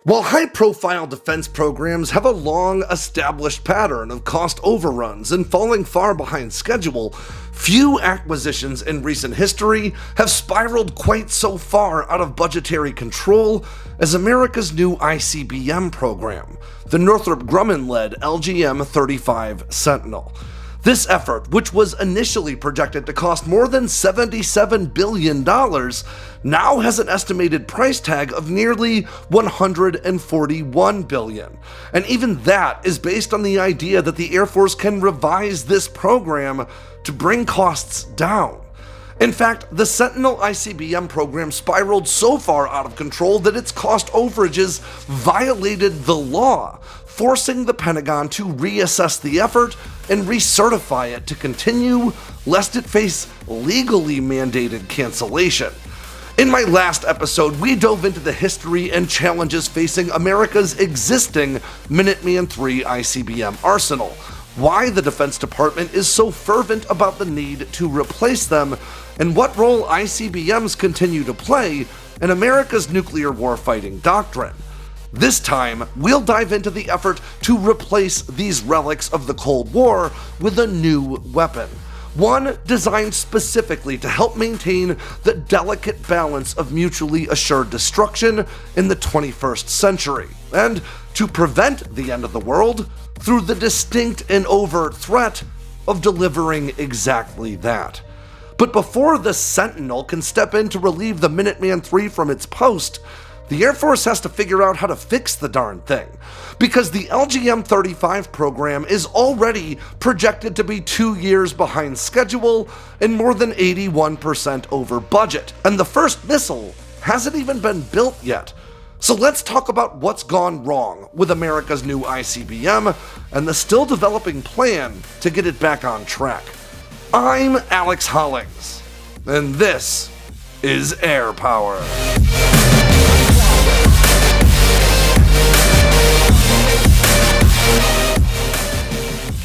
While high-profile defense programs have a long-established pattern of cost overruns and falling far behind schedule, few acquisitions in recent history have spiraled quite so far out of budgetary control as America's new ICBM program, the Northrop Grumman-led LGM-35 Sentinel. This effort, which was initially projected to cost more than $77 billion, now has an estimated price tag of nearly $141 billion. And even that is based on the idea that the Air Force can revise this program to bring costs down. In fact, the Sentinel ICBM program spiraled so far out of control that its cost overages violated the law, forcing the Pentagon to reassess the effort and recertify it to continue, lest it face legally mandated cancellation. In my last episode, we dove into the history and challenges facing America's existing Minuteman III ICBM arsenal, why the Defense Department is so fervent about the need to replace them, and what role ICBMs continue to play in America's nuclear warfighting doctrine. This time, we'll dive into the effort to replace these relics of the Cold War with a new weapon, one designed specifically to help maintain the delicate balance of mutually assured destruction in the 21st century, and to prevent the end of the world through the distinct and overt threat of delivering exactly that. But before the Sentinel can step in to relieve the Minuteman III from its post, the Air Force has to figure out how to fix the darn thing, because the LGM-35 program is already projected to be 2 years behind schedule and more than 81% over budget, and the first missile hasn't even been built yet. So let's talk about what's gone wrong with America's new ICBM and the still developing plan to get it back on track. I'm Alex Hollings, and this is Air Power.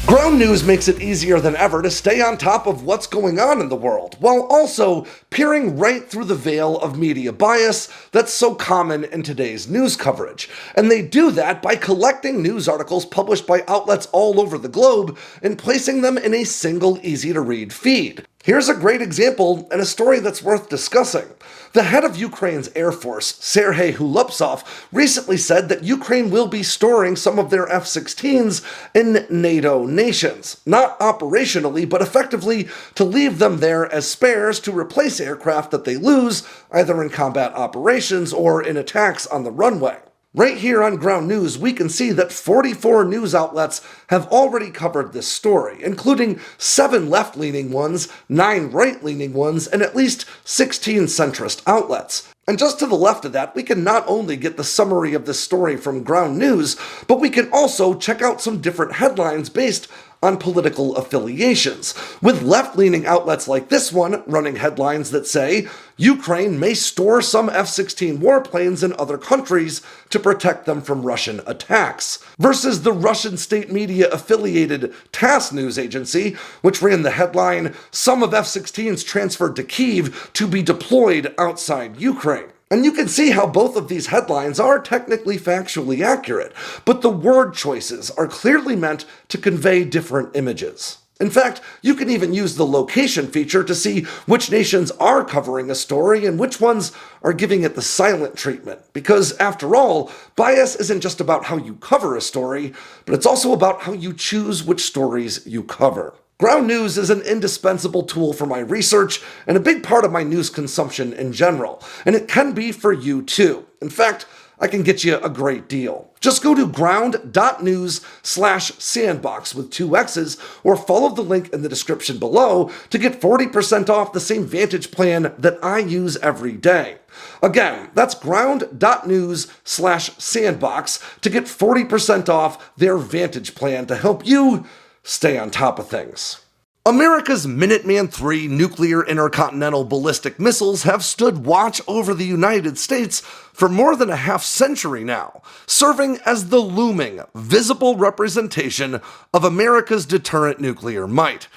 Ground news makes it easier than ever to stay on top of what's going on in the world, while also peering right through the veil of media bias that's so common in today's news coverage. And they do that by collecting news articles published by outlets all over the globe and placing them in a single, easy-to-read feed. Here's a great example and a story that's worth discussing. The head of Ukraine's Air Force, Serhiy Hulupsov, recently said that Ukraine will be storing some of their F-16s in NATO nations, not operationally, but effectively to leave them there as spares to replace aircraft that they lose, either in combat operations or in attacks on the runway. Right here on Ground News, we can see that 44 news outlets have already covered this story, including 7 left-leaning ones, 9 right-leaning ones, and at least 16 centrist outlets. And just to the left of that, we can not only get the summary of this story from Ground News, but we can also check out some different headlines based on political affiliations, with left-leaning outlets like this one running headlines that say, Ukraine may store some F-16 warplanes in other countries to protect them from Russian attacks, versus the Russian state media-affiliated TASS news agency, which ran the headline, some of F-16s transferred to Kyiv to be deployed outside Ukraine. And you can see how both of these headlines are technically factually accurate, but the word choices are clearly meant to convey different images. In fact, you can even use the location feature to see which nations are covering a story and which ones are giving it the silent treatment. Because after all, bias isn't just about how you cover a story, but it's also about how you choose which stories you cover. Ground News is an indispensable tool for my research and a big part of my news consumption in general, and it can be for you too. In fact, I can get you a great deal. Just go to ground.news/sandboxx with 2 X's or follow the link in the description below to get 40% off the same Vantage plan that I use every day. Again, that's ground.news/sandboxx to get 40% off their Vantage plan to help you stay on top of things. America's Minuteman III nuclear intercontinental ballistic missiles have stood watch over the United States for more than a half-century now, serving as the looming, visible representation of America's deterrent nuclear might.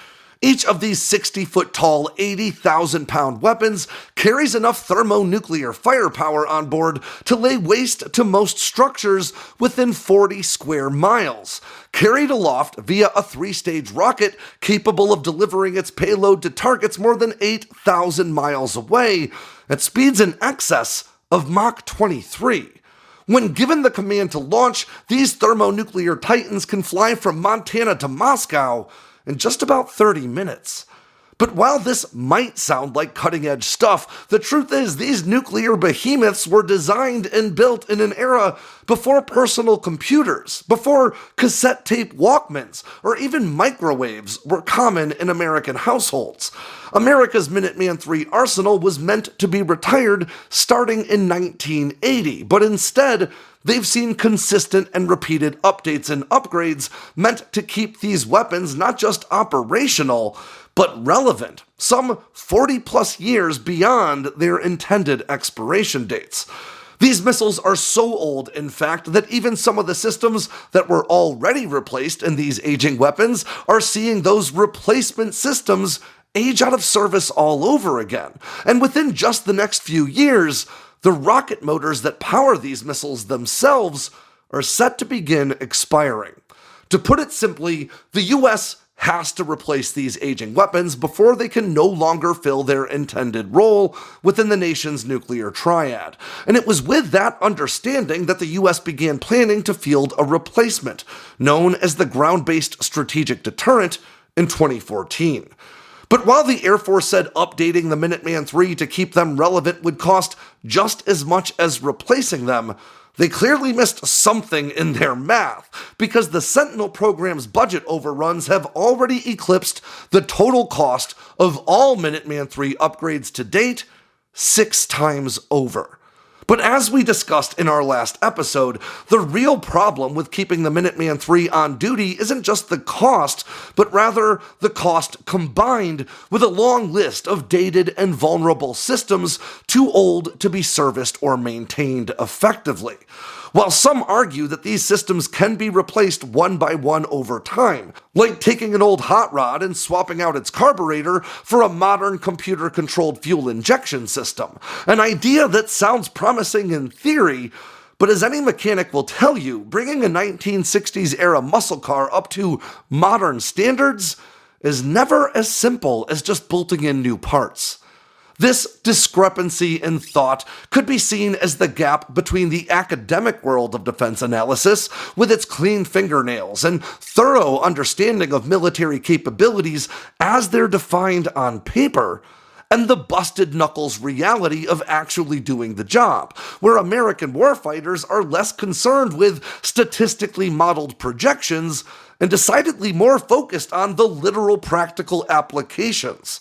Each of these 60-foot-tall, 80,000-pound weapons carries enough thermonuclear firepower on board to lay waste to most structures within 40 square miles, carried aloft via a 3-stage rocket capable of delivering its payload to targets more than 8,000 miles away at speeds in excess of Mach 23. When given the command to launch, these thermonuclear titans can fly from Montana to Moscow in just about 30 minutes. But while this might sound like cutting-edge stuff, the truth is these nuclear behemoths were designed and built in an era before personal computers, before cassette tape Walkmans, or even microwaves were common in American households. America's Minuteman III arsenal was meant to be retired starting in 1980, but instead, they've seen consistent and repeated updates and upgrades meant to keep these weapons not just operational, but relevant, some 40-plus years beyond their intended expiration dates. These missiles are so old, in fact, that even some of the systems that were already replaced in these aging weapons are seeing those replacement systems age out of service all over again. And within just the next few years, the rocket motors that power these missiles themselves are set to begin expiring. To put it simply, the US has to replace these aging weapons before they can no longer fill their intended role within the nation's nuclear triad. And it was with that understanding that the US began planning to field a replacement, known as the Ground-Based Strategic Deterrent, in 2014. But while the Air Force said updating the Minuteman III to keep them relevant would cost just as much as replacing them, they clearly missed something in their math, because the Sentinel program's budget overruns have already eclipsed the total cost of all Minuteman III upgrades to date 6 times over. But as we discussed in our last episode, the real problem with keeping the Minuteman III on duty isn't just the cost, but rather the cost combined with a long list of dated and vulnerable systems too old to be serviced or maintained effectively. While some argue that these systems can be replaced one by one over time, like taking an old hot rod and swapping out its carburetor for a modern computer-controlled fuel injection system, an idea that sounds promising in theory, but as any mechanic will tell you, bringing a 1960s-era muscle car up to modern standards is never as simple as just bolting in new parts. This discrepancy in thought could be seen as the gap between the academic world of defense analysis, with its clean fingernails and thorough understanding of military capabilities as they're defined on paper, and the busted-knuckles reality of actually doing the job, where American warfighters are less concerned with statistically modeled projections and decidedly more focused on the literal practical applications.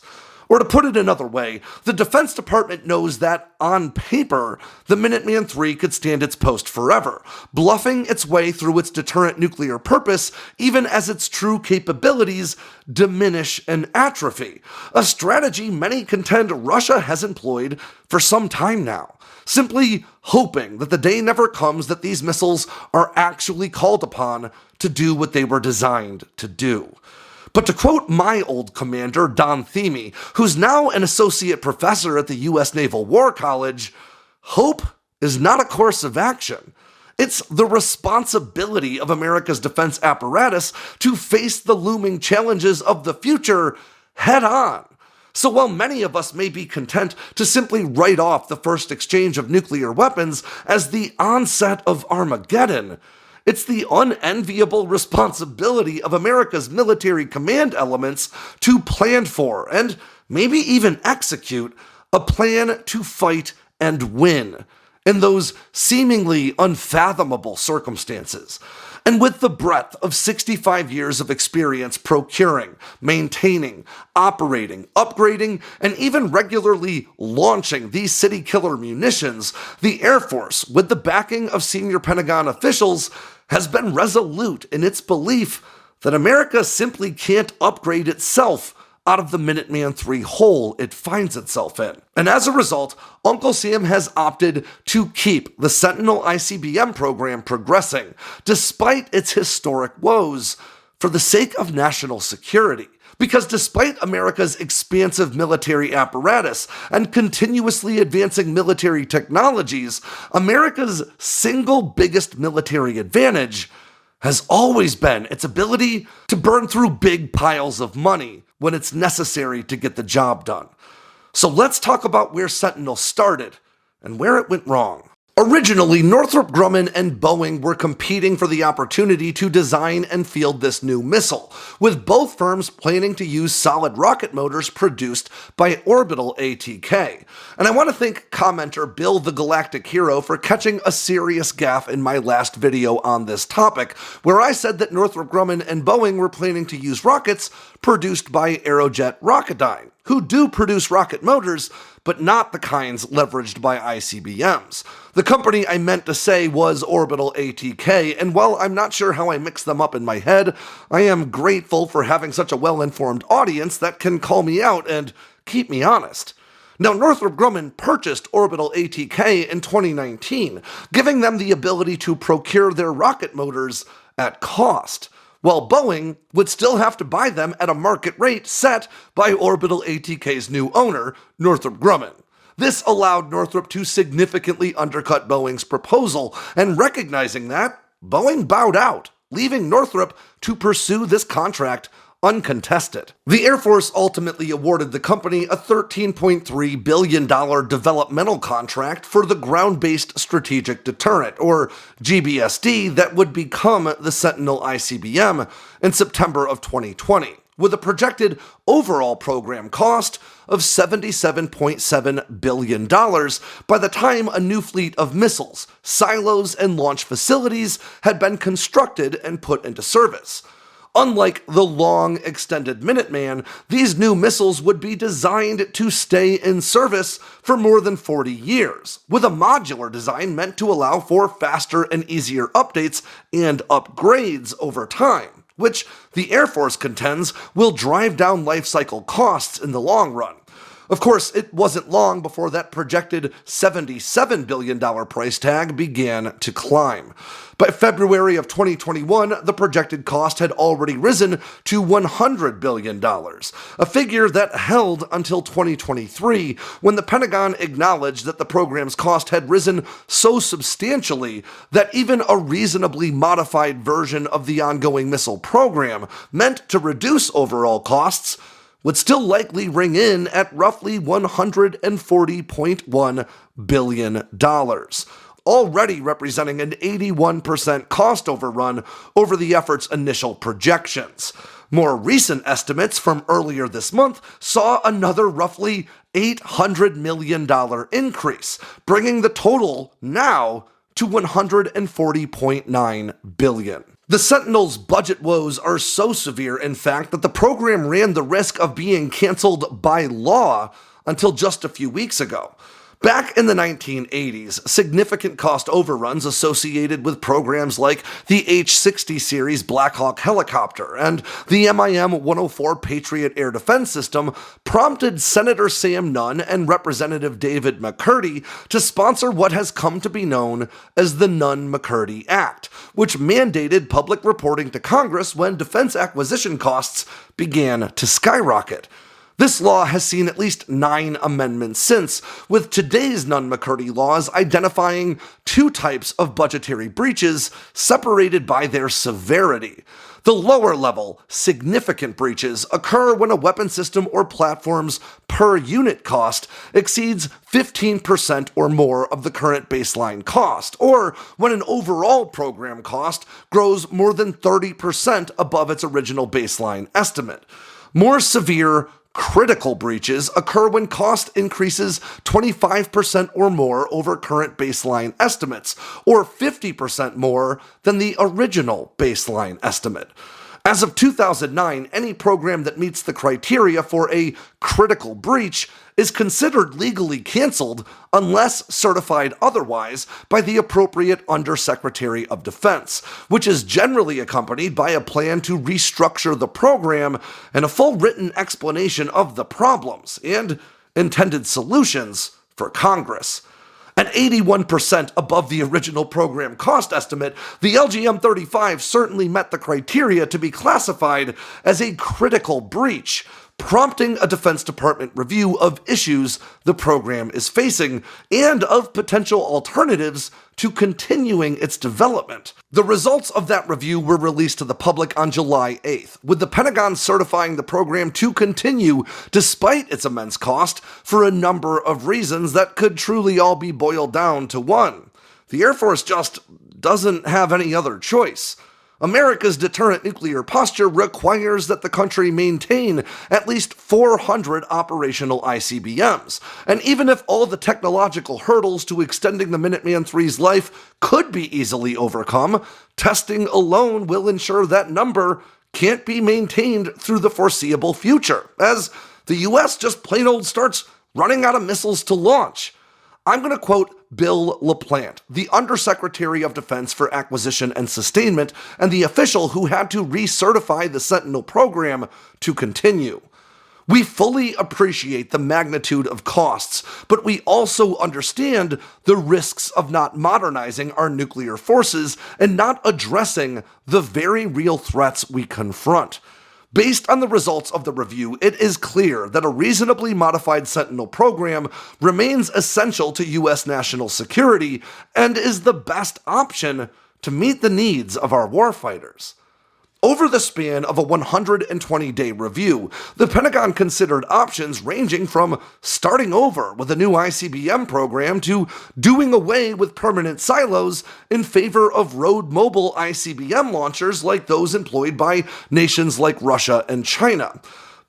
Or to put it another way, the Defense Department knows that, on paper, the Minuteman III could stand its post forever, bluffing its way through its deterrent nuclear purpose even as its true capabilities diminish and atrophy, a strategy many contend Russia has employed for some time now, simply hoping that the day never comes that these missiles are actually called upon to do what they were designed to do. But to quote my old commander, Don Themy, who's now an associate professor at the U.S. Naval War College, hope is not a course of action. It's the responsibility of America's defense apparatus to face the looming challenges of the future head on. So while many of us may be content to simply write off the first exchange of nuclear weapons as the onset of Armageddon, it's the unenviable responsibility of America's military command elements to plan for, and maybe even execute, a plan to fight and win in those seemingly unfathomable circumstances. And with the breadth of 65 years of experience procuring, maintaining, operating, upgrading, and even regularly launching these city-killer munitions, the Air Force, with the backing of senior Pentagon officials, has been resolute in its belief that America simply can't upgrade itself out of the Minuteman III hole it finds itself in. And as a result, Uncle Sam has opted to keep the Sentinel ICBM program progressing, despite its historic woes, for the sake of national security, Because despite America's expansive military apparatus and continuously advancing military technologies, America's single biggest military advantage has always been its ability to burn through big piles of money when it's necessary to get the job done. So let's talk about where Sentinel started and where it went wrong. Originally, Northrop Grumman and Boeing were competing for the opportunity to design and field this new missile, with both firms planning to use solid rocket motors produced by Orbital ATK. And I want to thank commenter Bill the Galactic Hero for catching a serious gaffe in my last video on this topic, where I said that Northrop Grumman and Boeing were planning to use rockets produced by Aerojet Rocketdyne, who do produce rocket motors, but not the kinds leveraged by ICBMs. The company I meant to say was Orbital ATK, and while I'm not sure how I mixed them up in my head, I am grateful for having such a well-informed audience that can call me out and keep me honest. Now, Northrop Grumman purchased Orbital ATK in 2019, giving them the ability to procure their rocket motors at cost, while Boeing would still have to buy them at a market rate set by Orbital ATK's new owner, Northrop Grumman. This allowed Northrop to significantly undercut Boeing's proposal, and recognizing that, Boeing bowed out, leaving Northrop to pursue this contract uncontested. The Air Force ultimately awarded the company a $13.3 billion developmental contract for the Ground-Based Strategic Deterrent, or GBSD, that would become the Sentinel ICBM in September of 2020, with a projected overall program cost of $77.7 billion by the time a new fleet of missiles, silos, and launch facilities had been constructed and put into service. Unlike the long extended Minuteman, these new missiles would be designed to stay in service for more than 40 years, with a modular design meant to allow for faster and easier updates and upgrades over time, which the Air Force contends will drive down lifecycle costs in the long run. Of course, it wasn't long before that projected $77 billion price tag began to climb. By February of 2021, the projected cost had already risen to $100 billion, a figure that held until 2023, when the Pentagon acknowledged that the program's cost had risen so substantially that even a reasonably modified version of the ongoing missile program, meant to reduce overall costs, would still likely ring in at roughly $140.1 billion, already representing an 81% cost overrun over the effort's initial projections. More recent estimates from earlier this month saw another roughly $800 million increase, bringing the total now to $140.9 billion. The Sentinel's budget woes are so severe, in fact, that the program ran the risk of being canceled by law until just a few weeks ago. Back in the 1980s, significant cost overruns associated with programs like the H-60 series Black Hawk helicopter and the MIM-104 Patriot air defense system prompted Senator Sam Nunn and Representative David McCurdy to sponsor what has come to be known as the Nunn-McCurdy Act, which mandated public reporting to Congress when defense acquisition costs began to skyrocket. This law has seen at least 9 amendments since, with today's Nunn-McCurdy laws identifying 2 types of budgetary breaches separated by their severity. The lower level, significant breaches occur when a weapon system or platform's per unit cost exceeds 15% or more of the current baseline cost, or when an overall program cost grows more than 30% above its original baseline estimate. More severe, critical breaches occur when cost increases 25% or more over current baseline estimates, or 50% more than the original baseline estimate. As of 2009, any program that meets the criteria for a critical breach is considered legally canceled unless certified otherwise by the appropriate Undersecretary of Defense, which is generally accompanied by a plan to restructure the program and a full written explanation of the problems and intended solutions for Congress. At At 81% above the original program cost estimate, the LGM-35 certainly met the criteria to be classified as a critical breach, prompting a Defense Department review of issues the program is facing and of potential alternatives to continuing its development. The results of that review were released to the public on July 8th, with the Pentagon certifying the program to continue despite its immense cost for a number of reasons that could truly all be boiled down to one. The Air Force just doesn't have any other choice. America's deterrent nuclear posture requires that the country maintain at least 400 operational ICBMs, and even if all the technological hurdles to extending the Minuteman III's life could be easily overcome, testing alone will ensure that number can't be maintained through the foreseeable future, as the US just plain old starts running out of missiles to launch. I'm going to quote Bill LaPlante, the Undersecretary of Defense for Acquisition and Sustainment, and the official who had to recertify the Sentinel program to continue. We fully appreciate the magnitude of costs, but we also understand the risks of not modernizing our nuclear forces and not addressing the very real threats we confront. Based on the results of the review, it is clear that a reasonably modified Sentinel program remains essential to U.S. national security and is the best option to meet the needs of our warfighters. Over the span of a 120-day review, the Pentagon considered options ranging from starting over with a new ICBM program to doing away with permanent silos in favor of road-mobile ICBM launchers like those employed by nations like Russia and China.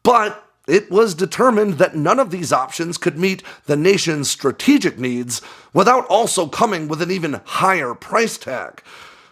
But it was determined that none of these options could meet the nation's strategic needs without also coming with an even higher price tag.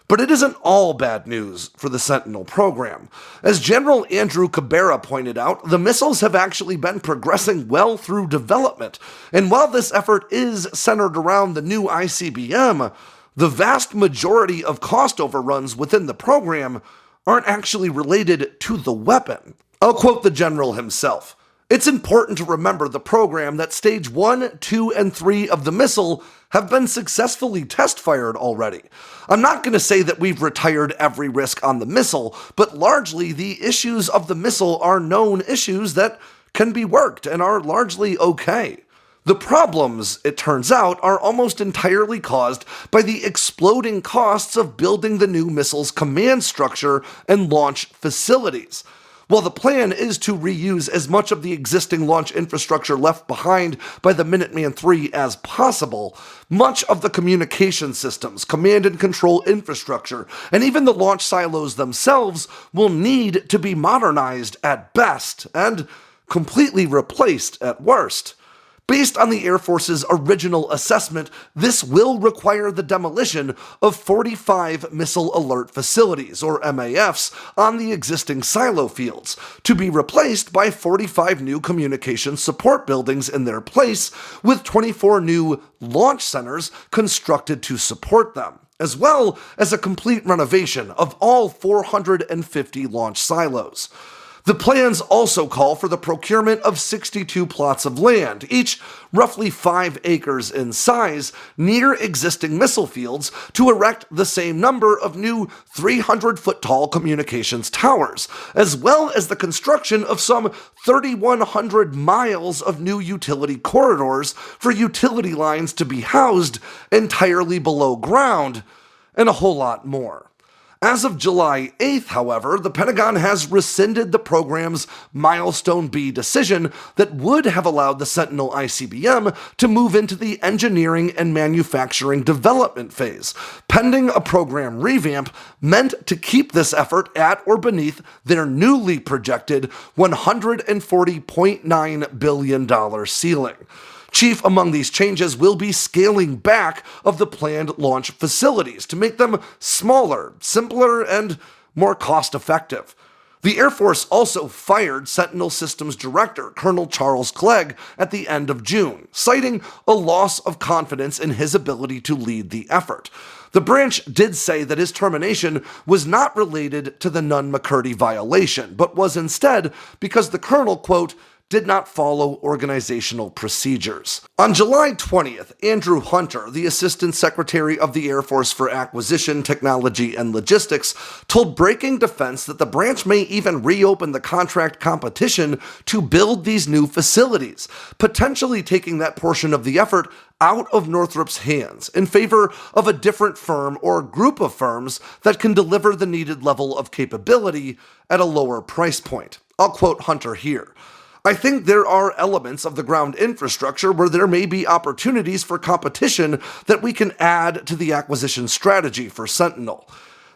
But it isn't all bad news for the Sentinel program. As General Andrew Cabrera pointed out, the missiles have actually been progressing well through development, and while this effort is centered around the new ICBM, the vast majority of cost overruns within the program aren't actually related to the weapon. I'll quote the general himself. It's important to remember the program that Stage 1, 2, and 3 of the missile have been successfully test-fired already. I'm not going to say that we've retired every risk on the missile, but largely the issues of the missile are known issues that can be worked and are largely okay. The problems, it turns out, are almost entirely caused by the exploding costs of building the new missile's command structure and launch facilities. While the plan is to reuse as much of the existing launch infrastructure left behind by the Minuteman III as possible, much of the communication systems, command and control infrastructure, and even the launch silos themselves will need to be modernized at best and completely replaced at worst. Based on the Air Force's original assessment, this will require the demolition of 45 Missile Alert Facilities, or MAFs, on the existing silo fields, to be replaced by 45 new communication support buildings in their place, with 24 new launch centers constructed to support them, as well as a complete renovation of all 450 launch silos. The plans also call for the procurement of 62 plots of land, each roughly 5 acres in size, near existing missile fields to erect the same number of new 300-foot-tall communications towers, as well as the construction of some 3,100 miles of new utility corridors for utility lines to be housed entirely below ground, and a whole lot more. As of July 8th, however, the Pentagon has rescinded the program's Milestone B decision that would have allowed the Sentinel ICBM to move into the engineering and manufacturing development phase, pending a program revamp meant to keep this effort at or beneath their newly projected $140.9 billion ceiling. Chief among these changes will be scaling back of the planned launch facilities to make them smaller, simpler, and more cost-effective. The Air Force also fired Sentinel Systems Director Colonel Charles Clegg at the end of June, citing a loss of confidence in his ability to lead the effort. The branch did say that his termination was not related to the Nunn-McCurdy violation, but was instead because the colonel, quote, did not follow organizational procedures. On July 20th, Andrew Hunter, the Assistant Secretary of the Air Force for Acquisition, Technology, and Logistics, told Breaking Defense that the branch may even reopen the contract competition to build these new facilities, potentially taking that portion of the effort out of Northrop's hands in favor of a different firm or group of firms that can deliver the needed level of capability at a lower price point. I'll quote Hunter here. I think there are elements of the ground infrastructure where there may be opportunities for competition that we can add to the acquisition strategy for Sentinel.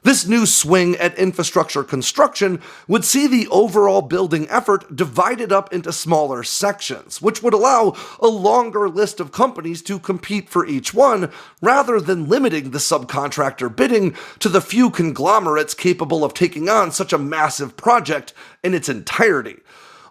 This new swing at infrastructure construction would see the overall building effort divided up into smaller sections, which would allow a longer list of companies to compete for each one, rather than limiting the subcontractor bidding to the few conglomerates capable of taking on such a massive project in its entirety.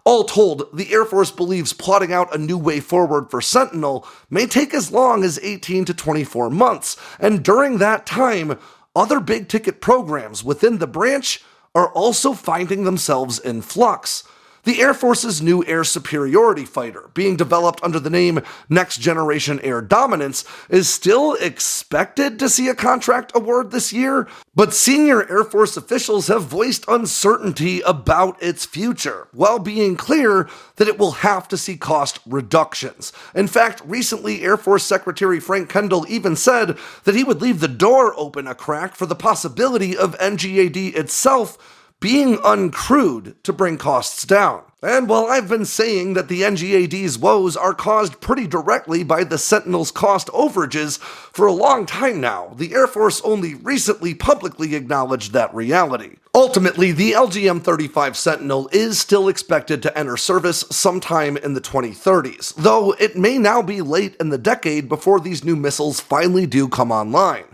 All told, the Air Force believes plotting out a new way forward for Sentinel may take as long as 18 to 24 months, and during that time, other big-ticket programs within the branch are also finding themselves in flux. The Air Force's new air superiority fighter, being developed under the name Next Generation Air Dominance, is still expected to see a contract award this year, but senior Air Force officials have voiced uncertainty about its future, while being clear that it will have to see cost reductions. In fact, recently Air Force Secretary Frank Kendall even said that he would leave the door open a crack for the possibility of NGAD itself being uncrewed to bring costs down. And while I've been saying that the NGAD's woes are caused pretty directly by the Sentinel's cost overages for a long time now, the Air Force only recently publicly acknowledged that reality. Ultimately, the LGM-35 Sentinel is still expected to enter service sometime in the 2030s, though it may now be late in the decade before these new missiles finally do come online.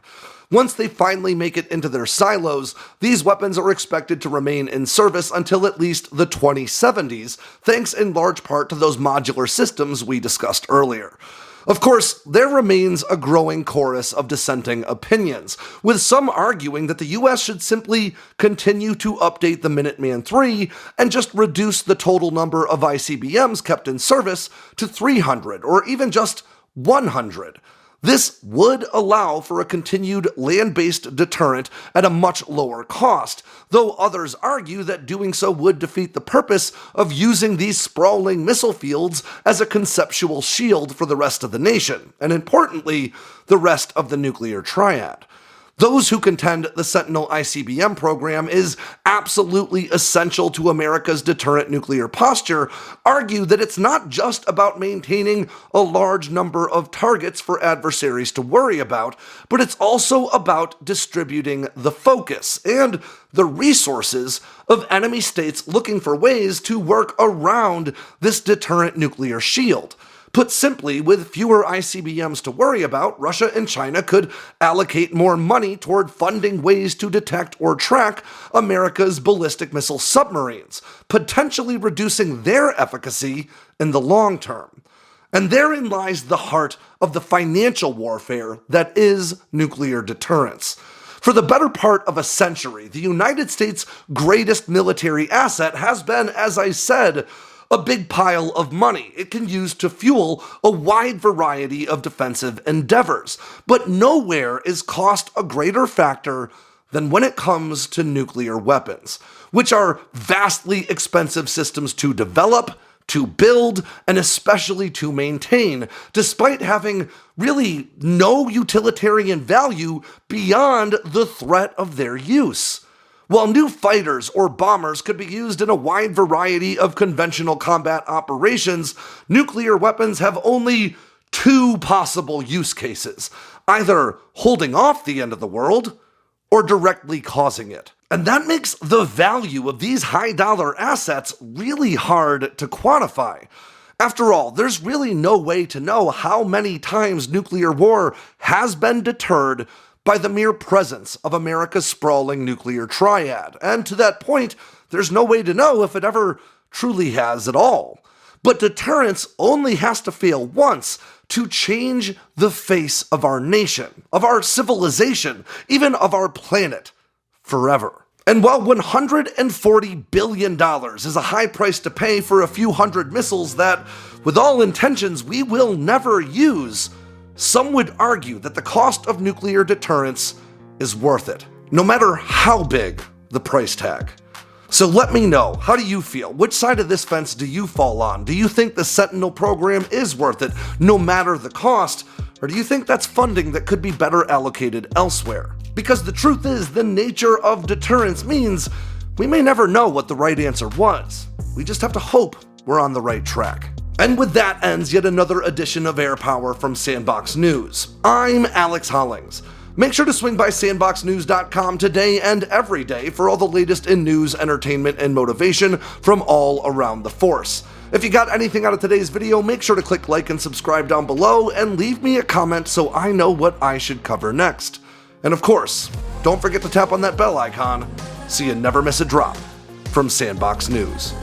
Once they finally make it into their silos, these weapons are expected to remain in service until at least the 2070s, thanks in large part to those modular systems we discussed earlier. Of course, there remains a growing chorus of dissenting opinions, with some arguing that the US should simply continue to update the Minuteman III and just reduce the total number of ICBMs kept in service to 300 or even just 100. This would allow for a continued land-based deterrent at a much lower cost, though others argue that doing so would defeat the purpose of using these sprawling missile fields as a conceptual shield for the rest of the nation, and importantly, the rest of the nuclear triad. Those who contend the Sentinel ICBM program is absolutely essential to America's deterrent nuclear posture argue that it's not just about maintaining a large number of targets for adversaries to worry about, but it's also about distributing the focus and the resources of enemy states looking for ways to work around this deterrent nuclear shield. Put simply, with fewer ICBMs to worry about, Russia and China could allocate more money toward funding ways to detect or track America's ballistic missile submarines, potentially reducing their efficacy in the long term. And therein lies the heart of the financial warfare that is nuclear deterrence. For the better part of a century, the United States' greatest military asset has been, as I said, a big pile of money it can use to fuel a wide variety of defensive endeavors. But nowhere is cost a greater factor than when it comes to nuclear weapons, which are vastly expensive systems to develop, to build, and especially to maintain, despite having really no utilitarian value beyond the threat of their use. While new fighters or bombers could be used in a wide variety of conventional combat operations, nuclear weapons have only two possible use cases, either holding off the end of the world or directly causing it. And that makes the value of these high-dollar assets really hard to quantify. After all, there's really no way to know how many times nuclear war has been deterred by the mere presence of America's sprawling nuclear triad, and to that point, there's no way to know if it ever truly has at all. But deterrence only has to fail once to change the face of our nation, of our civilization, even of our planet, forever. And while $140 billion is a high price to pay for a few hundred missiles that, with all intentions, we will never use, some would argue that the cost of nuclear deterrence is worth it, no matter how big the price tag. So let me know, how do you feel? Which side of this fence do you fall on? Do you think the Sentinel program is worth it, no matter the cost? Or do you think that's funding that could be better allocated elsewhere? Because the truth is, the nature of deterrence means we may never know what the right answer was. We just have to hope we're on the right track. And with that ends yet another edition of Air Power from Sandboxx News. I'm Alex Hollings. Make sure to swing by sandboxnews.com today and every day for all the latest in news, entertainment, and motivation from all around the force. If you got anything out of today's video, make sure to click like and subscribe down below and leave me a comment so I know what I should cover next. And of course, don't forget to tap on that bell icon so you never miss a drop from Sandboxx News.